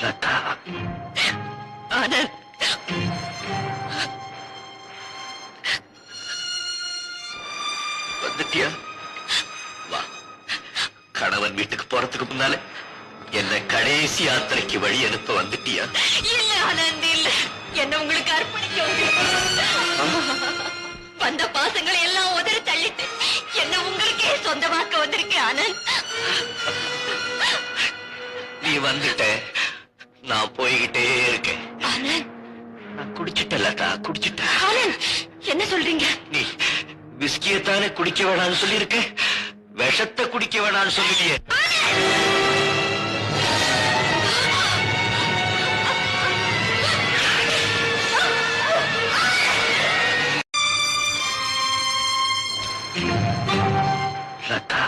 லதா. ஆனந்த், வந்துட்டியா? வா. கணவன் வீட்டுக்கு போறதுக்கு முன்னால என்ன கடைசி யாத்திரைக்கு வழி அனுப்ப வந்துட்டியா? இல்ல ஆனந்த், இல்ல. என்ன உங்களுக்கு அர்ப்பணிக்க வந்த பாசங்களை எல்லாம் உதறி தள்ளிட்டு என்ன உங்களுக்கே சொந்தமாக்க வந்திருக்கேன் ஆனந்த். நீ வந்துட்ட, நான் போய்கிட்டே இருக்கேன். ஆனந்த், நான் குடிச்சிட்டேன் லதா, குடிச்சிட்டேன். ஆனந்த், என்ன சொல்றீங்க? நீ விஸ்கியத்தானே குடிக்க வேணாம்னு சொல்லியிருக்க, விஷத்தை குடிக்க வேணாம்னு சொல்லிட்டியே. லதா,